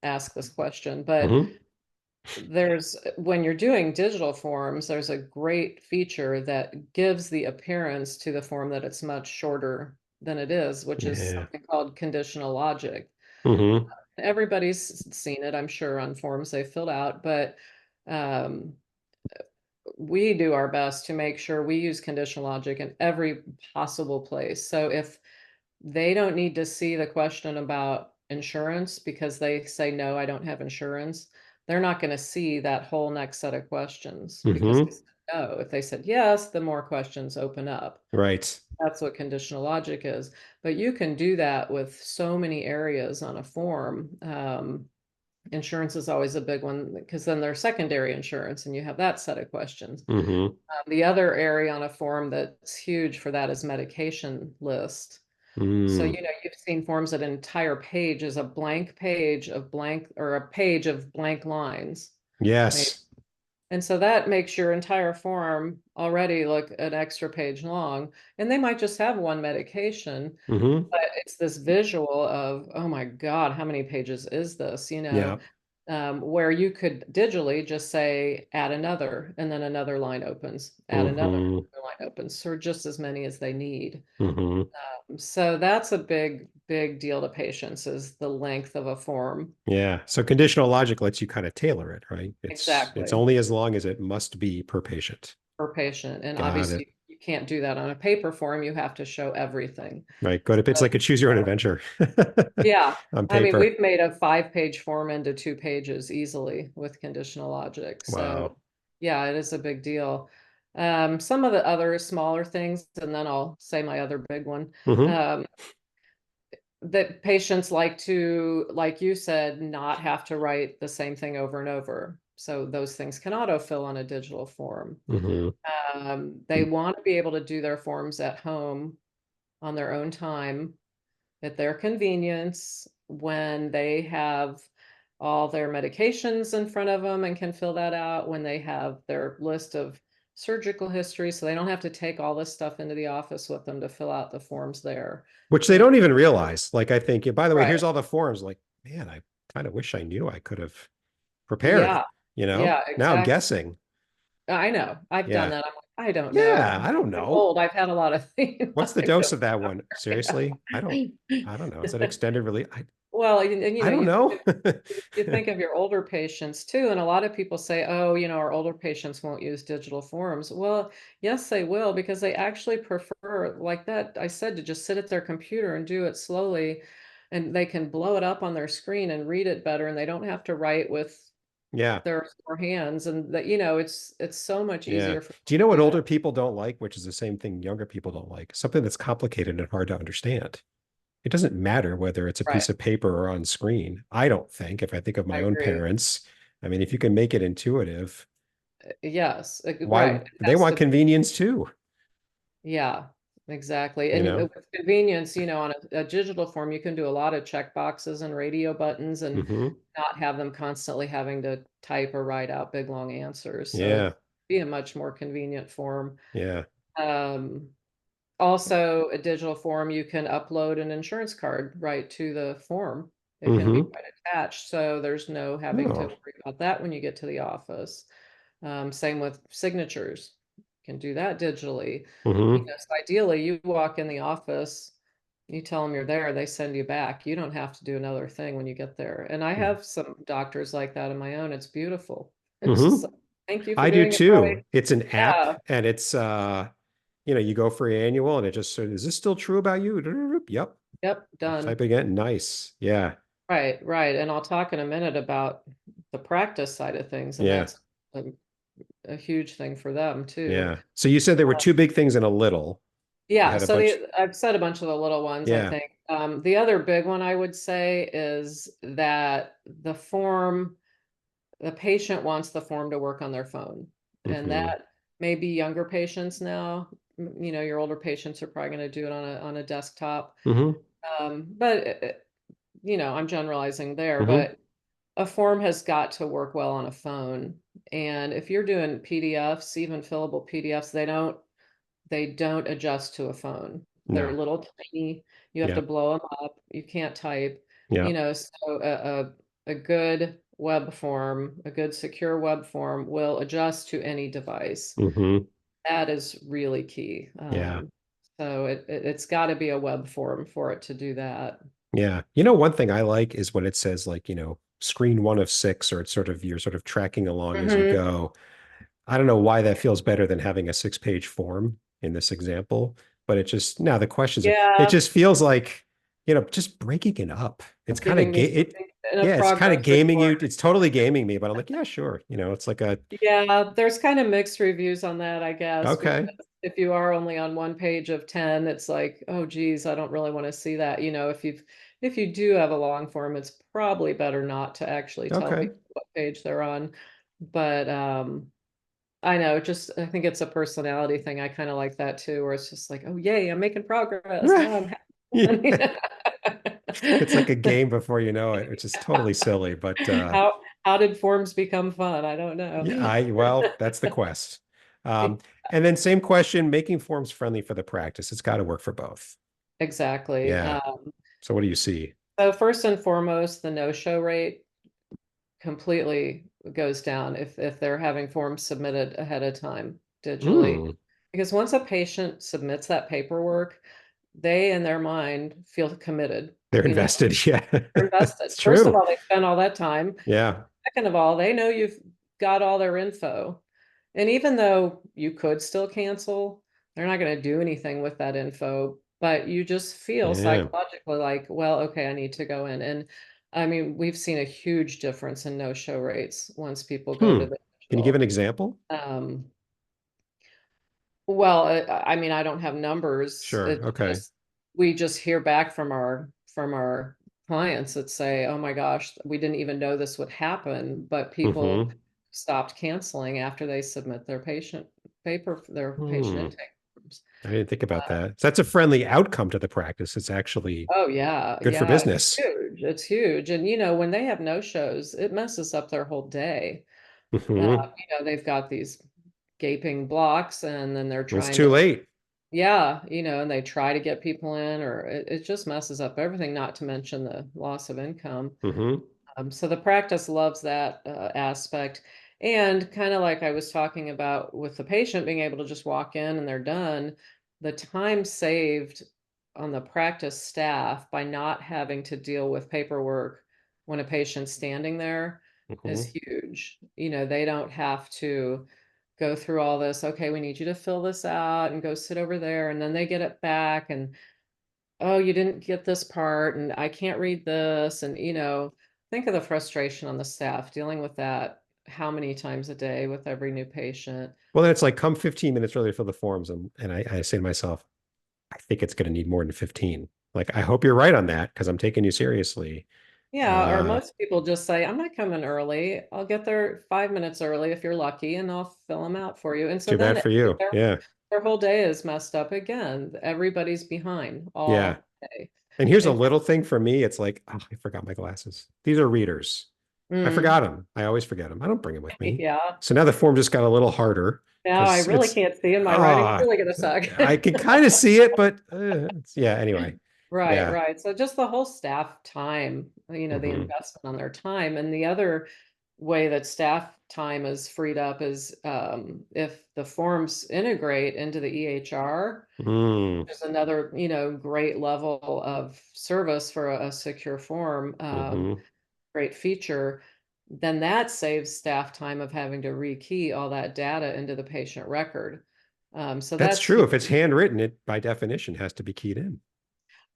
[SPEAKER 2] ask this question? But
[SPEAKER 1] Mm-hmm.
[SPEAKER 2] when you're doing digital forms, there's a great feature that gives the appearance to the form that it's much shorter than it is, which is
[SPEAKER 1] Yeah.
[SPEAKER 2] something called conditional logic.
[SPEAKER 1] Mm-hmm.
[SPEAKER 2] Everybody's seen it, I'm sure, on forms they filled out, but um, we do our best to make sure we use conditional logic in every possible place. So if they don't need to see the question about insurance because they say, no, I don't have insurance, they're not going to see that whole next set of questions because they
[SPEAKER 1] Mm-hmm.
[SPEAKER 2] said no. If they said yes, the more questions open up.
[SPEAKER 1] Right.
[SPEAKER 2] That's what conditional logic is. But you can do that with so many areas on a form. Insurance is always a big one because then there's secondary insurance and you have that set of questions.
[SPEAKER 1] Mm-hmm.
[SPEAKER 2] The other area on a form that's huge for that is medication list. So,
[SPEAKER 1] Mm.
[SPEAKER 2] you've seen forms that an entire page is a blank page of blank or a page of blank lines. Maybe.
[SPEAKER 1] Yes.
[SPEAKER 2] And so that makes your entire form already look an extra page long. And they might just have one medication,
[SPEAKER 1] Mm-hmm.
[SPEAKER 2] but it's this visual of, oh my God, how many pages is this?
[SPEAKER 1] Yeah.
[SPEAKER 2] Where you could digitally just say, add another, and then another line opens, add
[SPEAKER 1] Mm-hmm.
[SPEAKER 2] another line opens, or just as many as they need.
[SPEAKER 1] Mm-hmm.
[SPEAKER 2] So that's a big, big deal to patients is the length of a form.
[SPEAKER 1] Yeah. So conditional logic lets you kind of tailor it, right? It's
[SPEAKER 2] Exactly.
[SPEAKER 1] only as long as it must be per patient.
[SPEAKER 2] Per patient. And
[SPEAKER 1] Got it.
[SPEAKER 2] obviously you can't do that on a paper form. You have to show everything.
[SPEAKER 1] Right. Go
[SPEAKER 2] So,
[SPEAKER 1] to it's like a choose your own adventure
[SPEAKER 2] yeah.
[SPEAKER 1] on
[SPEAKER 2] I mean,
[SPEAKER 1] paper.
[SPEAKER 2] we've made a 5-page form into 2 pages easily with conditional logic.
[SPEAKER 1] Wow.
[SPEAKER 2] So yeah, it is a big deal. Some of the other smaller things, and then I'll say my other big one.
[SPEAKER 1] Mm-hmm.
[SPEAKER 2] Um, that patients like to, like you said, not have to write the same thing over and over. So those things can autofill on a digital form.
[SPEAKER 1] Mm-hmm.
[SPEAKER 2] They want to be able to do their forms at home on their own time, at their convenience, when they have all their medications in front of them and can fill that out, when they have their list of surgical history, so they don't have to take all this stuff into the office with them to fill out the forms there.
[SPEAKER 1] Which they
[SPEAKER 2] They,
[SPEAKER 1] don't even realize. Like I think, by the way,
[SPEAKER 2] right.
[SPEAKER 1] here's all the forms. Like, man, I kind of wish I knew I could have prepared,
[SPEAKER 2] Yeah. Yeah,
[SPEAKER 1] Now I'm
[SPEAKER 2] exactly.
[SPEAKER 1] guessing.
[SPEAKER 2] I know. I've done
[SPEAKER 1] Yeah.
[SPEAKER 2] that. I'm like, I don't know.
[SPEAKER 1] Yeah. I don't
[SPEAKER 2] I'm
[SPEAKER 1] know.
[SPEAKER 2] old. I've had a lot of things.
[SPEAKER 1] What's the
[SPEAKER 2] I
[SPEAKER 1] dose
[SPEAKER 2] don't
[SPEAKER 1] of that one? Seriously? I don't know. Is it extended release?
[SPEAKER 2] Well, and
[SPEAKER 1] I don't
[SPEAKER 2] you think
[SPEAKER 1] know.
[SPEAKER 2] of you think of your older patients too, and a lot of people say, "Oh, our older patients won't use digital forms." Well, yes, they will because they actually prefer, like that I said, to just sit at their computer and do it slowly, and they can blow it up on their screen and read it better, and they don't have to write with
[SPEAKER 1] Yeah.
[SPEAKER 2] their sore hands, and that it's so much
[SPEAKER 1] Yeah.
[SPEAKER 2] easier for
[SPEAKER 1] Do you know
[SPEAKER 2] them
[SPEAKER 1] what
[SPEAKER 2] to do that.
[SPEAKER 1] older people don't like, which is the same thing younger people don't like? Something that's complicated and hard to understand. It doesn't matter whether it's a
[SPEAKER 2] Right.
[SPEAKER 1] piece of paper or on screen. I don't think, if I think of
[SPEAKER 2] I
[SPEAKER 1] my own
[SPEAKER 2] agree.
[SPEAKER 1] parents, I mean, if you can make it intuitive,
[SPEAKER 2] Yes,
[SPEAKER 1] why
[SPEAKER 2] right. It
[SPEAKER 1] they
[SPEAKER 2] has
[SPEAKER 1] want
[SPEAKER 2] to be.
[SPEAKER 1] convenience too.
[SPEAKER 2] Yeah, exactly.
[SPEAKER 1] you
[SPEAKER 2] And
[SPEAKER 1] know?
[SPEAKER 2] with convenience, on a digital form, you can do a lot of check boxes and radio buttons and
[SPEAKER 1] Hmm.
[SPEAKER 2] not have them constantly having to type or write out big long answers. So
[SPEAKER 1] Yeah.
[SPEAKER 2] it'd be a much more convenient form.
[SPEAKER 1] Yeah.
[SPEAKER 2] Um, Also, a digital form, you can upload an insurance card right to the form. It can be
[SPEAKER 1] Hmm.
[SPEAKER 2] quite attached, so there's no having to
[SPEAKER 1] Oh.
[SPEAKER 2] worry about that when you get to the office. Same with signatures. You can do that digitally.
[SPEAKER 1] Hmm.
[SPEAKER 2] So ideally, you walk in the office, you tell them you're there, they send you back. You don't have to do another thing when you get there. And I have some doctors like that of my own. It's beautiful. It's
[SPEAKER 1] Hmm.
[SPEAKER 2] just like, thank you for
[SPEAKER 1] I do
[SPEAKER 2] doing it right.
[SPEAKER 1] too. It's an app
[SPEAKER 2] Yeah.
[SPEAKER 1] and it's you go for your annual and it just says, is this still true about you? Yep.
[SPEAKER 2] Yep.
[SPEAKER 1] Type
[SPEAKER 2] Done.
[SPEAKER 1] again. Nice. Yeah.
[SPEAKER 2] Right, right. And I'll talk in a minute about the practice side of things, and
[SPEAKER 1] Yeah.
[SPEAKER 2] that's a, a huge thing for them too.
[SPEAKER 1] Yeah. So you said there were two big things and a little. You
[SPEAKER 2] Yeah,
[SPEAKER 1] had a
[SPEAKER 2] so
[SPEAKER 1] bunch.
[SPEAKER 2] I've said a bunch of the little ones, I
[SPEAKER 1] Yeah.
[SPEAKER 2] think. The other big one I would say is that the patient wants the form to work on their phone. And
[SPEAKER 1] Hmm.
[SPEAKER 2] that may be younger patients now. Your older patients are probably going to do it on a desktop.
[SPEAKER 1] Hmm.
[SPEAKER 2] But I'm generalizing there,
[SPEAKER 1] Hmm.
[SPEAKER 2] but a form has got to work well on a phone. And if you're doing PDFs, even fillable PDFs, they don't adjust to a phone. They're
[SPEAKER 1] No.
[SPEAKER 2] little tiny. You have to
[SPEAKER 1] Yeah.
[SPEAKER 2] blow them up. You can't type.
[SPEAKER 1] Yeah.
[SPEAKER 2] So a good web form, a good secure web form will adjust to any device.
[SPEAKER 1] Hmm.
[SPEAKER 2] That is really key.
[SPEAKER 1] Yeah.
[SPEAKER 2] So it's got to be a web form for it to do that.
[SPEAKER 1] Yeah. One thing I like is when it says like, screen 1 of 6, or it's sort of you're sort of tracking along as you
[SPEAKER 2] Hmm.
[SPEAKER 1] go. I don't know why that feels better than having a 6-page form in this example, but it just now the questions it
[SPEAKER 2] Yeah,
[SPEAKER 1] just feels like, just breaking it up. It's kind of
[SPEAKER 2] giving me
[SPEAKER 1] it
[SPEAKER 2] something in a
[SPEAKER 1] yeah, it's kind of
[SPEAKER 2] progress
[SPEAKER 1] gaming you.
[SPEAKER 2] report.
[SPEAKER 1] It's totally gaming me, but I'm like, yeah, sure. It's like a
[SPEAKER 2] Yeah, there's kind of mixed reviews on that, I guess, because
[SPEAKER 1] okay,
[SPEAKER 2] if you are only on one page of 10, it's like, oh geez, I don't really want to see that. If you do have a long form, it's probably better not to actually tell
[SPEAKER 1] okay.
[SPEAKER 2] people what page they're on. But I know, I think it's a personality thing. I kind of like that too, where it's just like, oh yay, I'm making progress.
[SPEAKER 1] Right.
[SPEAKER 2] Now I'm
[SPEAKER 1] Yeah.
[SPEAKER 2] having
[SPEAKER 1] It's like a
[SPEAKER 2] fun.
[SPEAKER 1] game before you know it, which is totally silly, but
[SPEAKER 2] How did forms become fun? I don't know.
[SPEAKER 1] yeah, well, that's the quest. Um, and then same question, making forms friendly for the practice. It's got to work for both.
[SPEAKER 2] Exactly.
[SPEAKER 1] Yeah. So what do you see?
[SPEAKER 2] So first and foremost, the no-show rate completely goes down if they're having forms submitted ahead of time digitally.
[SPEAKER 1] Mm,
[SPEAKER 2] Because once a patient submits that paperwork, they in their mind feel committed.
[SPEAKER 1] they're
[SPEAKER 2] You know,
[SPEAKER 1] invested. Yeah,
[SPEAKER 2] they're invested.
[SPEAKER 1] it's
[SPEAKER 2] First of
[SPEAKER 1] true.
[SPEAKER 2] all, they spent all that time.
[SPEAKER 1] Yeah.
[SPEAKER 2] Second of all, they know you've got all their info. And even though you could still cancel, they're not going to do anything with that info, but you just feel
[SPEAKER 1] Yeah.
[SPEAKER 2] psychologically like, well, okay, I need to go in. And I mean, we've seen a huge difference in no-show rates once people go
[SPEAKER 1] Hmm.
[SPEAKER 2] to the
[SPEAKER 1] Can you give an
[SPEAKER 2] digital.
[SPEAKER 1] example?
[SPEAKER 2] Um, well, I mean, I don't have numbers.
[SPEAKER 1] Sure.
[SPEAKER 2] It
[SPEAKER 1] Okay.
[SPEAKER 2] just we just hear back from our clients that say, "Oh my gosh, we didn't even know this would happen," but people
[SPEAKER 1] Mm-hmm.
[SPEAKER 2] stopped canceling after they submit their patient
[SPEAKER 1] Hmm.
[SPEAKER 2] intake forms.
[SPEAKER 1] I didn't think about
[SPEAKER 2] Uh,
[SPEAKER 1] that. So that's a friendly outcome to the practice. It's actually
[SPEAKER 2] oh yeah,
[SPEAKER 1] good for
[SPEAKER 2] yeah, it's
[SPEAKER 1] business.
[SPEAKER 2] huge. It's huge, and when they have no shows, it messes up their whole day.
[SPEAKER 1] Hmm.
[SPEAKER 2] They've got these gaping blocks, and then they're
[SPEAKER 1] It's
[SPEAKER 2] trying
[SPEAKER 1] too
[SPEAKER 2] to.
[SPEAKER 1] late.
[SPEAKER 2] Yeah, and they try to get people in, or it just messes up everything, not to mention the loss of income.
[SPEAKER 1] Hmm.
[SPEAKER 2] So the practice loves that aspect. And kind of like I was talking about with the patient being able to just walk in and they're done, the time saved on the practice staff by not having to deal with paperwork when a patient's standing there is
[SPEAKER 1] Hmm.
[SPEAKER 2] huge. They don't have to go through all this. Okay, we need you to fill this out and go sit over there. And then they get it back. And oh, you didn't get this part, and I can't read this. And, think of the frustration on the staff dealing with that how many times a day with every new patient.
[SPEAKER 1] Well, then it's like come 15 minutes early to fill the forms. And I say to myself, I think it's going to need more than 15. Like, I hope you're right on that because I'm taking you seriously.
[SPEAKER 2] Yeah, or
[SPEAKER 1] Uh,
[SPEAKER 2] most people just say, I'm not coming early. I'll get there 5 minutes early if you're lucky, and I'll fill them out for you. And so
[SPEAKER 1] Too
[SPEAKER 2] then
[SPEAKER 1] bad for you.
[SPEAKER 2] they're
[SPEAKER 1] Yeah.
[SPEAKER 2] their whole day is messed up again. Everybody's behind
[SPEAKER 1] Yeah.
[SPEAKER 2] all day.
[SPEAKER 1] And here's a
[SPEAKER 2] And
[SPEAKER 1] little thing for me. It's like, oh, I forgot my glasses. These are readers. I forgot
[SPEAKER 2] mm,
[SPEAKER 1] them. I always forget them. I don't bring them with me.
[SPEAKER 2] yeah,
[SPEAKER 1] So now the form just got a little harder
[SPEAKER 2] now I
[SPEAKER 1] because
[SPEAKER 2] really
[SPEAKER 1] it's,
[SPEAKER 2] can't see, and my writing's
[SPEAKER 1] ah,
[SPEAKER 2] really gonna suck.
[SPEAKER 1] I can kind of see it, but yeah, anyway.
[SPEAKER 2] Right,
[SPEAKER 1] Yeah.
[SPEAKER 2] right. So just the whole staff time, the
[SPEAKER 1] Hmm.
[SPEAKER 2] investment on their time. And the other way that staff time is freed up is if the forms integrate into the EHR,
[SPEAKER 1] Mm.
[SPEAKER 2] there's another, great level of service for a secure form,
[SPEAKER 1] Hmm.
[SPEAKER 2] great feature, then that saves staff time of having to rekey all that data into the patient record. So
[SPEAKER 1] That's
[SPEAKER 2] that's
[SPEAKER 1] true. If it's handwritten, it by definition has to be keyed in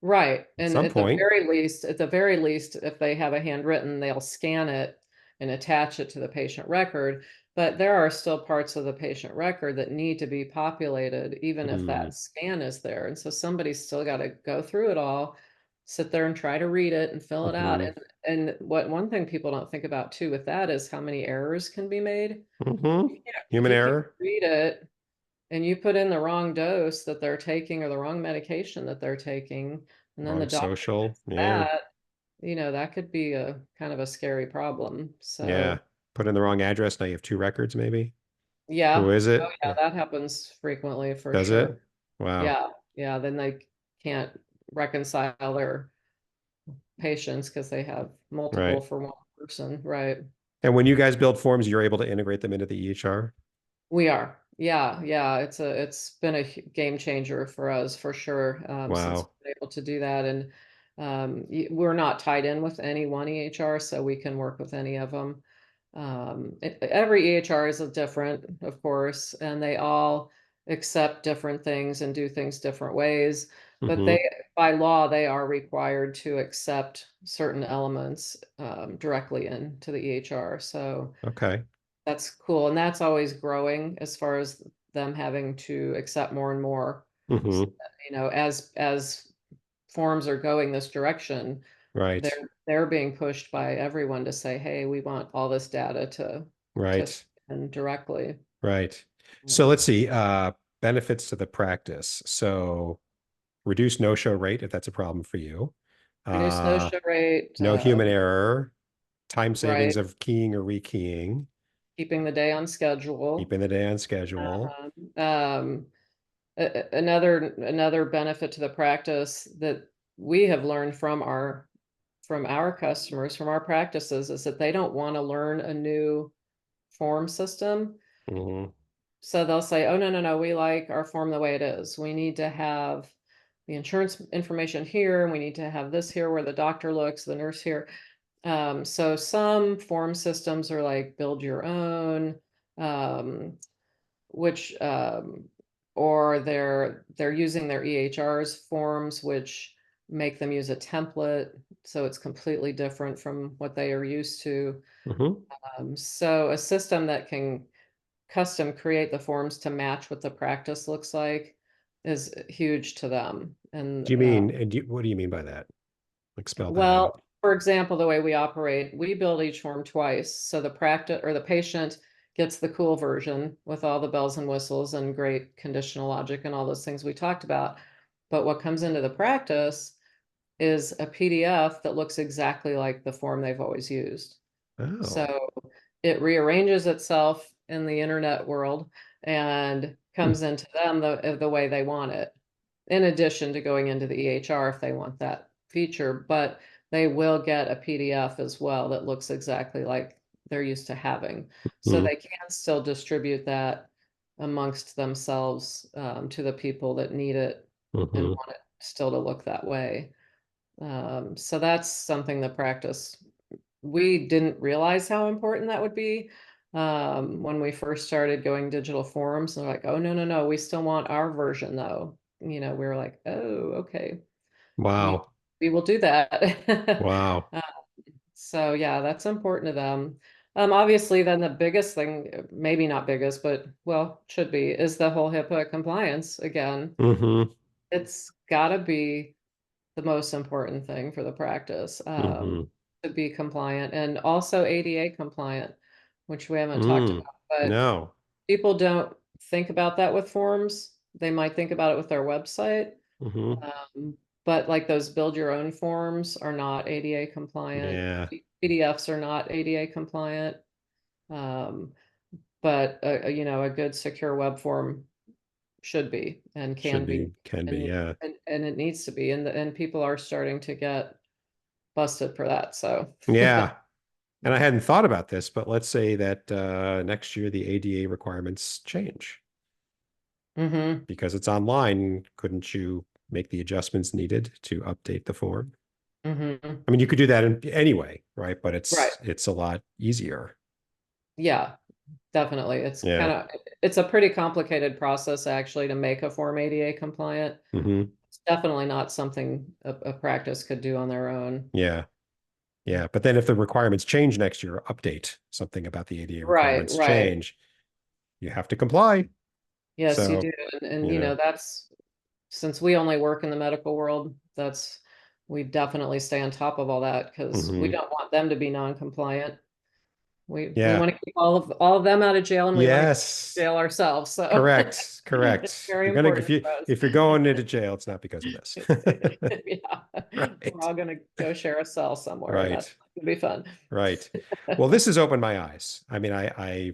[SPEAKER 2] right.
[SPEAKER 1] at
[SPEAKER 2] And
[SPEAKER 1] some point.
[SPEAKER 2] at the very least, if they have a handwritten, they'll scan it and attach it to the patient record. But there are still parts of the patient record that need to be populated, even if
[SPEAKER 1] Mm.
[SPEAKER 2] that scan is there. And so somebody's still got to go through it all, sit there and try to read it and fill it out.
[SPEAKER 1] Hmm.
[SPEAKER 2] And what one thing people don't think about too with that is how many errors can be made.
[SPEAKER 1] Hmm.
[SPEAKER 2] If
[SPEAKER 1] Human
[SPEAKER 2] you can't
[SPEAKER 1] error.
[SPEAKER 2] read it, and you put in the wrong dose that they're taking or the wrong medication that they're taking, and then the
[SPEAKER 1] Wrong
[SPEAKER 2] doctor
[SPEAKER 1] social.
[SPEAKER 2] missed
[SPEAKER 1] Yeah.
[SPEAKER 2] that, that could be a kind of a scary problem.
[SPEAKER 1] Yeah.
[SPEAKER 2] So,
[SPEAKER 1] Put in the wrong address. Now you have two records, maybe. Who
[SPEAKER 2] yeah.
[SPEAKER 1] is
[SPEAKER 2] Oh,
[SPEAKER 1] it?
[SPEAKER 2] yeah, that happens frequently for
[SPEAKER 1] Does
[SPEAKER 2] sure.
[SPEAKER 1] it? Wow.
[SPEAKER 2] Yeah. Yeah. Then they can't reconcile their patients because they have multiple
[SPEAKER 1] Right.
[SPEAKER 2] for one person. Right.
[SPEAKER 1] And when you guys build forms, you're able to integrate them into the EHR.
[SPEAKER 2] We are. Yeah, yeah. It's been a game changer for us for sure, since
[SPEAKER 1] Wow.
[SPEAKER 2] we're able to do that. And we're not tied in with any one EHR, so we can work with any of them. Every EHR is a different, of course, and they all accept different things and do things different ways. But
[SPEAKER 1] Hmm.
[SPEAKER 2] by law, they are required to accept certain elements directly into the EHR. So
[SPEAKER 1] Okay.
[SPEAKER 2] that's cool, and that's always growing as far as them having to accept more and more. So
[SPEAKER 1] Hmm.
[SPEAKER 2] that, as forms are going this direction,
[SPEAKER 1] Right.
[SPEAKER 2] they're being pushed by everyone to say, "Hey, we want all this data to
[SPEAKER 1] Right.
[SPEAKER 2] send directly."
[SPEAKER 1] Right. So
[SPEAKER 2] Mm.
[SPEAKER 1] let's see. Benefits to the practice. So reduce no-show rate if that's a problem for you.
[SPEAKER 2] Reduce
[SPEAKER 1] Uh,
[SPEAKER 2] no-show rate,
[SPEAKER 1] no human error, time savings
[SPEAKER 2] right?
[SPEAKER 1] of keying or rekeying,
[SPEAKER 2] Keeping the day on schedule.
[SPEAKER 1] keeping the day on schedule.
[SPEAKER 2] Um, another benefit to the practice that we have learned from our customers, from our practices, is that they don't want to learn a new form system.
[SPEAKER 1] Hmm.
[SPEAKER 2] So they'll say, oh, no, no, no, we like our form the way it is. We need to have the insurance information here, and we need to have this here where the doctor looks, the nurse here. So some form systems are like build your own, um, which or they're using their EHR's forms, which make them use a template, so it's completely different from what they are used to.
[SPEAKER 1] Hmm.
[SPEAKER 2] So a system that can custom create the forms to match what the practice looks like is huge to them. And
[SPEAKER 1] Do you mean, what do you mean by that? Like spell that out.
[SPEAKER 2] well, for example, the way we operate, we build each form twice. So the practice or the patient gets the cool version with all the bells and whistles and great conditional logic and all those things we talked about. But what comes into the practice is a PDF that looks exactly like the form they've always used.
[SPEAKER 1] Oh.
[SPEAKER 2] So it rearranges itself in the internet world and
[SPEAKER 1] Hmm.
[SPEAKER 2] comes into them the way they want it, in addition to going into the EHR if they want that feature. But they will get a PDF as well that looks exactly like they're used to having. So
[SPEAKER 1] Hmm.
[SPEAKER 2] they can still distribute that amongst themselves, to the people that need it and
[SPEAKER 1] Hmm.
[SPEAKER 2] want it still to look that way. So that's something the practice we didn't realize how important that would be when we first started going digital forums. They're like, oh, no, no, no, we still want our version though. We were like, oh, okay, we
[SPEAKER 1] Wow.
[SPEAKER 2] we will do that.
[SPEAKER 1] Wow.
[SPEAKER 2] Uh, so yeah, that's important to them. Obviously, then the biggest thing, maybe not biggest, but well, should be, is the whole HIPAA compliance again.
[SPEAKER 1] Hmm.
[SPEAKER 2] It's got to be the most important thing for the practice,
[SPEAKER 1] Hmm.
[SPEAKER 2] to be compliant, and also ADA compliant, which we haven't talked
[SPEAKER 1] Mm.
[SPEAKER 2] about. But
[SPEAKER 1] No.
[SPEAKER 2] people don't think about that with forms. they might think about it with their website.
[SPEAKER 1] Hmm.
[SPEAKER 2] But like those build your own forms are not ADA compliant.
[SPEAKER 1] Yeah,
[SPEAKER 2] PDFs are not ADA compliant. Um, but a good secure web form should be and
[SPEAKER 1] should
[SPEAKER 2] can be,
[SPEAKER 1] be, can be.
[SPEAKER 2] and
[SPEAKER 1] Yeah.
[SPEAKER 2] and it needs to be, and people are starting to get busted for that. So
[SPEAKER 1] Yeah. And I hadn't thought about this, but let's say that next year the ADA requirements change
[SPEAKER 2] hmm
[SPEAKER 1] because it's online. Couldn't you make the adjustments needed to update the form?
[SPEAKER 2] hmm
[SPEAKER 1] I mean, you could do that anyway, right? But
[SPEAKER 2] right.
[SPEAKER 1] it's a lot easier.
[SPEAKER 2] Yeah, definitely.
[SPEAKER 1] Yeah.
[SPEAKER 2] It's a pretty complicated process actually to make a Form ADA compliant.
[SPEAKER 1] Hmm.
[SPEAKER 2] It's definitely not something a practice could do on their own.
[SPEAKER 1] Yeah. Yeah. But then if the requirements change next year, update something about the ADA
[SPEAKER 2] Right,
[SPEAKER 1] requirements
[SPEAKER 2] right.
[SPEAKER 1] change, you have to comply.
[SPEAKER 2] Yes, you
[SPEAKER 1] So,
[SPEAKER 2] do. And
[SPEAKER 1] you know,
[SPEAKER 2] that's, since we only work in the medical world, we definitely stay on top of all that because we
[SPEAKER 1] hmm.
[SPEAKER 2] don't want them to be non-compliant. We
[SPEAKER 1] Yeah.
[SPEAKER 2] want to keep all of them out of jail, and we want to keep
[SPEAKER 1] Yes.
[SPEAKER 2] jail ourselves. So
[SPEAKER 1] Correct.
[SPEAKER 2] it's
[SPEAKER 1] Correct.
[SPEAKER 2] very
[SPEAKER 1] If
[SPEAKER 2] important
[SPEAKER 1] you
[SPEAKER 2] for us.
[SPEAKER 1] if you're going into jail, it's not because of this.
[SPEAKER 2] Yeah, we're
[SPEAKER 1] Right.
[SPEAKER 2] all gonna go share a cell somewhere, and that's
[SPEAKER 1] Right.
[SPEAKER 2] gonna be fun.
[SPEAKER 1] Right. Well, this has opened my eyes. I mean,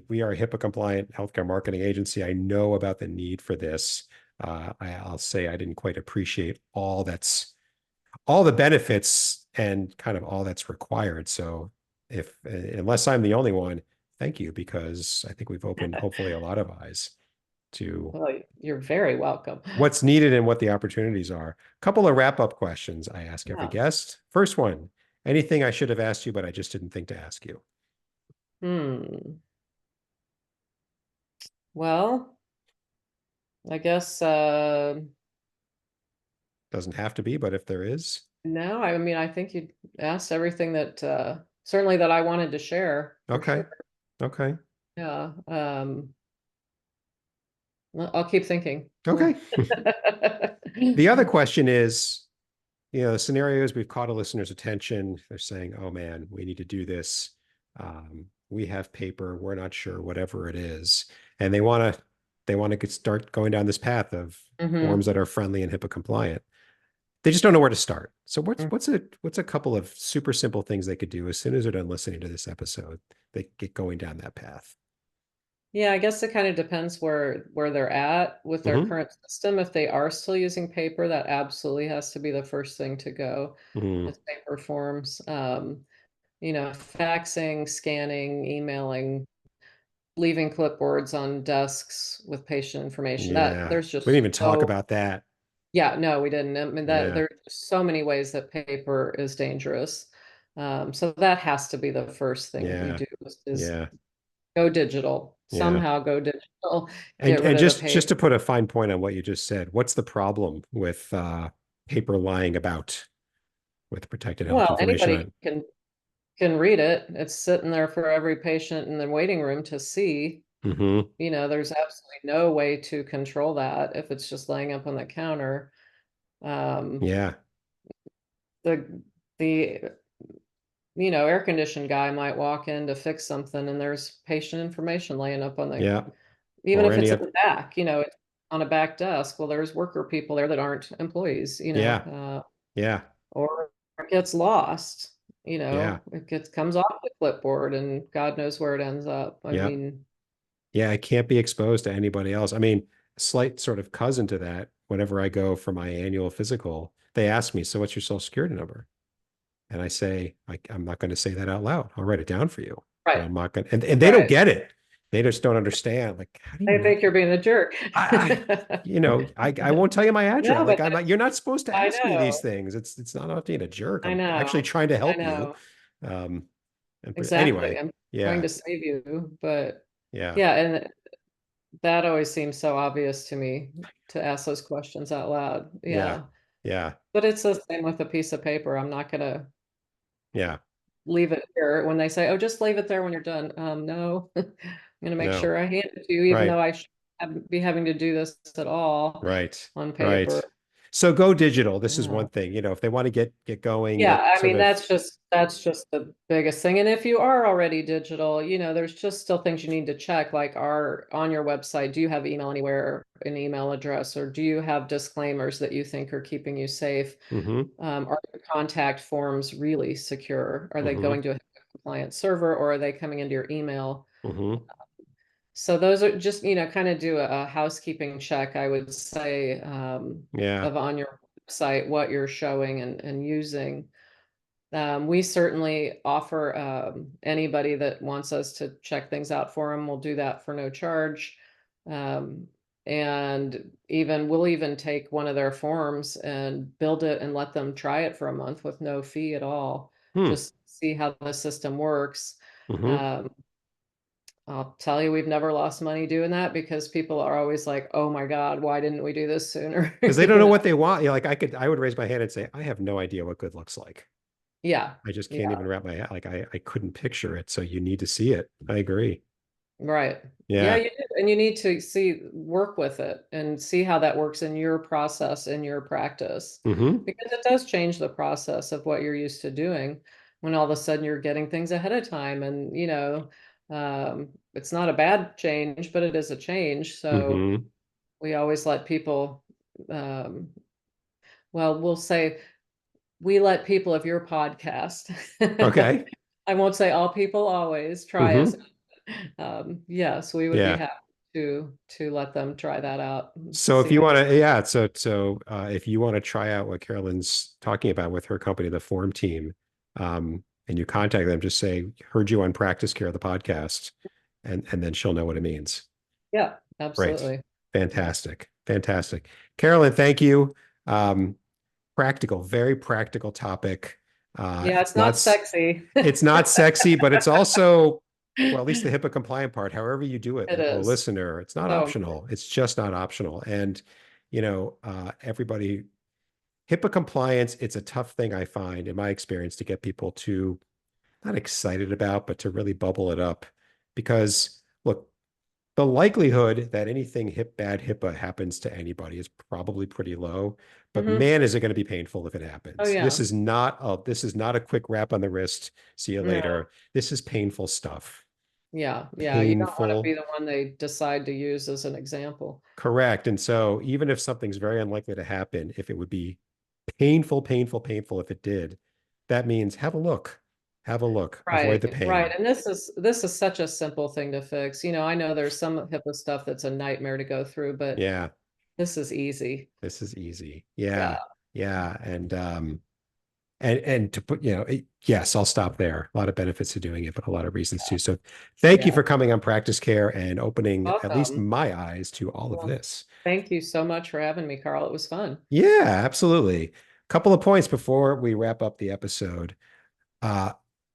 [SPEAKER 1] we are a HIPAA compliant healthcare marketing agency. I know about the need for this. I'll say I didn't quite appreciate all the benefits and kind of all that's required. So if unless I'm the only one, thank you, because I think we've opened hopefully a lot of eyes to
[SPEAKER 2] Well, you're very welcome.
[SPEAKER 1] what's needed and what the opportunities are. A couple of wrap-up questions I ask every
[SPEAKER 2] Yeah.
[SPEAKER 1] guest. First one, anything I should have asked you, but I just didn't think to ask you?
[SPEAKER 2] Hmm. Well, I guess
[SPEAKER 1] Doesn't have to be, but if there is,
[SPEAKER 2] no, I mean I think you asked everything that certainly that I wanted to share for
[SPEAKER 1] okay.
[SPEAKER 2] sure.
[SPEAKER 1] Okay.
[SPEAKER 2] Yeah. Well, I'll keep thinking.
[SPEAKER 1] Okay. The other question is, the scenarios we've caught a listener's attention. They're saying, oh man, we need to do this. We have paper, we're not sure, whatever it is. And they want to start going down this path of
[SPEAKER 2] hmm
[SPEAKER 1] forms that are friendly and HIPAA compliant. They just don't know where to start. So what's a couple of super simple things they could do as soon as they're done listening to this episode? They get going down that path.
[SPEAKER 2] Yeah, I guess it kind of depends where they're at with their
[SPEAKER 1] Hmm.
[SPEAKER 2] current system. If they are still using paper, that absolutely has to be the first thing to go.
[SPEAKER 1] Hmm.
[SPEAKER 2] It's paper forms. Faxing, scanning, emailing, leaving clipboards on desks with patient information. That
[SPEAKER 1] Yeah.
[SPEAKER 2] there's
[SPEAKER 1] We didn't
[SPEAKER 2] just
[SPEAKER 1] even talk
[SPEAKER 2] so
[SPEAKER 1] about that.
[SPEAKER 2] yeah, no, we didn't. I mean that
[SPEAKER 1] Yeah.
[SPEAKER 2] there's so many ways that paper is dangerous. So that has to be the first thing we
[SPEAKER 1] Yeah.
[SPEAKER 2] do is
[SPEAKER 1] Yeah.
[SPEAKER 2] go digital.
[SPEAKER 1] Yeah.
[SPEAKER 2] Somehow go digital,
[SPEAKER 1] And
[SPEAKER 2] get rid
[SPEAKER 1] and
[SPEAKER 2] of the
[SPEAKER 1] just
[SPEAKER 2] paper.
[SPEAKER 1] to put a fine point on what you just said, what's the problem with paper lying about with protected health
[SPEAKER 2] Well,
[SPEAKER 1] information
[SPEAKER 2] anybody
[SPEAKER 1] on?
[SPEAKER 2] can read it. It's sitting there for every patient in the waiting room to see.
[SPEAKER 1] Hmm.
[SPEAKER 2] There's absolutely no way to control that if it's just laying up on the counter. Um,
[SPEAKER 1] Yeah.
[SPEAKER 2] the air conditioned guy might walk in to fix something and there's patient information laying up on the,
[SPEAKER 1] Yeah.
[SPEAKER 2] even
[SPEAKER 1] Or
[SPEAKER 2] if
[SPEAKER 1] any
[SPEAKER 2] it's in
[SPEAKER 1] of
[SPEAKER 2] the back, it's on a back desk. Well, there's worker people there that aren't employees,
[SPEAKER 1] yeah. Yeah.
[SPEAKER 2] or it gets lost,
[SPEAKER 1] Yeah.
[SPEAKER 2] comes off the clipboard and God knows where it ends up. I
[SPEAKER 1] Yeah.
[SPEAKER 2] mean,
[SPEAKER 1] Yeah. It can't be exposed to anybody else. I mean, slight sort of cousin to that, whenever I go for my annual physical, they ask me, so what's your social security number? And I say, I'm not going to say that out loud. I'll write it down for you, but
[SPEAKER 2] right,
[SPEAKER 1] I'm not going to, and they don't
[SPEAKER 2] right.
[SPEAKER 1] get it. They just don't understand. Like, how do you
[SPEAKER 2] I
[SPEAKER 1] not?
[SPEAKER 2] think you're being a jerk.
[SPEAKER 1] I won't tell you my address.
[SPEAKER 2] No,
[SPEAKER 1] Like,
[SPEAKER 2] but
[SPEAKER 1] I'm not, you're not supposed to
[SPEAKER 2] I
[SPEAKER 1] ask me these
[SPEAKER 2] know,
[SPEAKER 1] things. It's not about being a jerk.
[SPEAKER 2] I
[SPEAKER 1] I'm actually
[SPEAKER 2] know,
[SPEAKER 1] trying to
[SPEAKER 2] I
[SPEAKER 1] help you.
[SPEAKER 2] know.
[SPEAKER 1] Um,
[SPEAKER 2] Exactly.
[SPEAKER 1] anyway,
[SPEAKER 2] I'm trying
[SPEAKER 1] yeah,
[SPEAKER 2] to save you, but
[SPEAKER 1] yeah,
[SPEAKER 2] yeah, and that always seems so obvious to me to ask those questions out loud.
[SPEAKER 1] yeah,
[SPEAKER 2] Yeah.
[SPEAKER 1] yeah,
[SPEAKER 2] But it's the same with a piece of paper. I'm not gonna
[SPEAKER 1] yeah.
[SPEAKER 2] leave it here when they say, "Oh, just leave it there when you're done." No, I'm gonna make
[SPEAKER 1] No,
[SPEAKER 2] sure I hand it to you, even
[SPEAKER 1] right,
[SPEAKER 2] though I should be having to do this at all
[SPEAKER 1] right,
[SPEAKER 2] on
[SPEAKER 1] right.
[SPEAKER 2] paper.
[SPEAKER 1] So go digital. This is
[SPEAKER 2] Yeah.
[SPEAKER 1] one thing, if they want to get going,
[SPEAKER 2] Yeah,
[SPEAKER 1] get
[SPEAKER 2] I
[SPEAKER 1] sort
[SPEAKER 2] mean,
[SPEAKER 1] of,
[SPEAKER 2] that's just the biggest thing. And if you are already digital, there's just still things you need to check, like are on your website, do you have email anywhere, an email address, or do you have disclaimers that you think are keeping you safe?
[SPEAKER 1] mm-hmm,
[SPEAKER 2] Are your contact forms really secure? Are they
[SPEAKER 1] mm-hmm,
[SPEAKER 2] going to a compliant server, or are they coming into your email?
[SPEAKER 1] mm-hmm.
[SPEAKER 2] So those are just, kind of do a housekeeping check, I would say,
[SPEAKER 1] Yeah.
[SPEAKER 2] of on your website, what you're showing and using. We certainly offer anybody that wants us to check things out for them, we'll do that for no charge. Um, and we'll even take one of their forms and build it and let them try it for a month with no fee at all.
[SPEAKER 1] Hmm.
[SPEAKER 2] Just see how the system works.
[SPEAKER 1] Mm-hmm.
[SPEAKER 2] Um, I'll tell you, we've never lost money doing that because people are always like, "Oh my God, why didn't we do this sooner?"
[SPEAKER 1] Because they don't know what they want. Like I would raise my hand and say, I have no idea what good looks like.
[SPEAKER 2] Yeah,
[SPEAKER 1] I just can't
[SPEAKER 2] yeah,
[SPEAKER 1] even wrap my head. Like I couldn't picture it. So you need to see it. I agree.
[SPEAKER 2] right. Yeah,
[SPEAKER 1] Yeah.
[SPEAKER 2] you do. And you need to work with it and see how that works in your process, in your practice,
[SPEAKER 1] Mm-hmm.
[SPEAKER 2] because it does change the process of what you're used to doing when all of a sudden you're getting things ahead of time. And, it's not a bad change, but it is a change. So
[SPEAKER 1] Mm-hmm.
[SPEAKER 2] we always let people, um, well, we'll say, we let people of your podcast.
[SPEAKER 1] Okay.
[SPEAKER 2] I won't say all people always try us.
[SPEAKER 1] Mm-hmm.
[SPEAKER 2] Yes, we would be
[SPEAKER 1] Yeah.
[SPEAKER 2] happy to let them try that out and
[SPEAKER 1] So if
[SPEAKER 2] see
[SPEAKER 1] you
[SPEAKER 2] how.
[SPEAKER 1] want to, yeah, if you want to try out what Carolyn's talking about with her company, the Form Team, and you contact them, just say, heard you on Practice Care, the podcast, and then she'll know what it means.
[SPEAKER 2] Yeah,
[SPEAKER 1] Great.
[SPEAKER 2] absolutely.
[SPEAKER 1] Fantastic. Fantastic. Carolyn, thank you. Um, Practical, very practical topic.
[SPEAKER 2] Yeah,
[SPEAKER 1] It's
[SPEAKER 2] it's
[SPEAKER 1] not
[SPEAKER 2] not
[SPEAKER 1] s-
[SPEAKER 2] sexy.
[SPEAKER 1] it's not sexy, but it's also, well, at least the HIPAA compliant part, however you do it,
[SPEAKER 2] It
[SPEAKER 1] loyal
[SPEAKER 2] is.
[SPEAKER 1] listener, it's not
[SPEAKER 2] So
[SPEAKER 1] optional. It's just not optional. And, everybody, HIPAA compliance, it's a tough thing I find in my experience to get people to not excited about, but to really bubble it up. Because look, the likelihood that anything bad HIPAA happens to anybody is probably pretty low, but
[SPEAKER 2] mhm.
[SPEAKER 1] man, is it going to be painful if it
[SPEAKER 2] Oh
[SPEAKER 1] happens.
[SPEAKER 2] yeah.
[SPEAKER 1] This is not a quick wrap on the wrist. See you
[SPEAKER 2] No.
[SPEAKER 1] later. This is painful stuff.
[SPEAKER 2] Yeah, yeah. You don't want to be
[SPEAKER 1] Painful.
[SPEAKER 2] the one they decide to use as an example.
[SPEAKER 1] Correct. And so even if something's very unlikely to happen, if it would be painful, painful, painful if it did, that means have a look. Have a look. Avoid the
[SPEAKER 2] Right, right.
[SPEAKER 1] pain.
[SPEAKER 2] And this is such a simple thing to fix. I know there's some HIPAA stuff that's a nightmare to go through, but
[SPEAKER 1] Yeah,
[SPEAKER 2] this is easy.
[SPEAKER 1] this is easy.
[SPEAKER 2] Yeah,
[SPEAKER 1] Yeah. Yeah. And to put, yes, I'll stop there. A lot of benefits to doing it, but a lot of reasons too. So thank you
[SPEAKER 2] yeah.
[SPEAKER 1] for coming on Practice Care and opening at least
[SPEAKER 2] Welcome.
[SPEAKER 1] my eyes to all of
[SPEAKER 2] Well,
[SPEAKER 1] this.
[SPEAKER 2] thank you so much for having me, Carl. It was fun.
[SPEAKER 1] Yeah, absolutely. Couple of points before we wrap up the episode. Uh,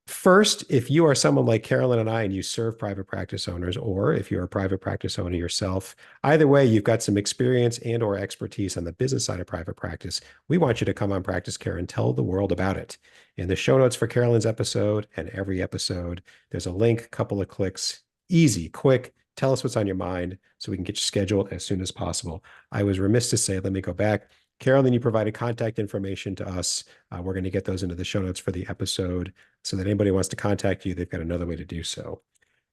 [SPEAKER 1] First, if you are someone like Carolyn and I and you serve private practice owners, or if you're a private practice owner yourself, either way, you've got some experience and or expertise on the business side of private practice. We want you to come on Practice Care and tell the world about it. In the show notes for Carolyn's episode and every episode, there's a link, couple of clicks, easy, quick. Tell us what's on your mind so we can get you scheduled as soon as possible. I was remiss to say, let me go back. Carolyn, you provided contact information to us. We're going to get those into the show notes for the episode so that anybody wants to contact you, they've got another way to do so.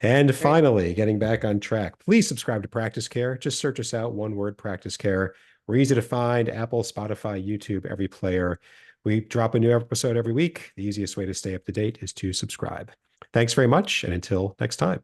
[SPEAKER 1] And
[SPEAKER 2] Great.
[SPEAKER 1] finally, getting back on track, please subscribe to Practice Care. Just search us out, one word, Practice Care. We're easy to find, Apple, Spotify, YouTube, every player. We drop a new episode every week. The easiest way to stay up to date is to subscribe. Thanks very much, and until next time.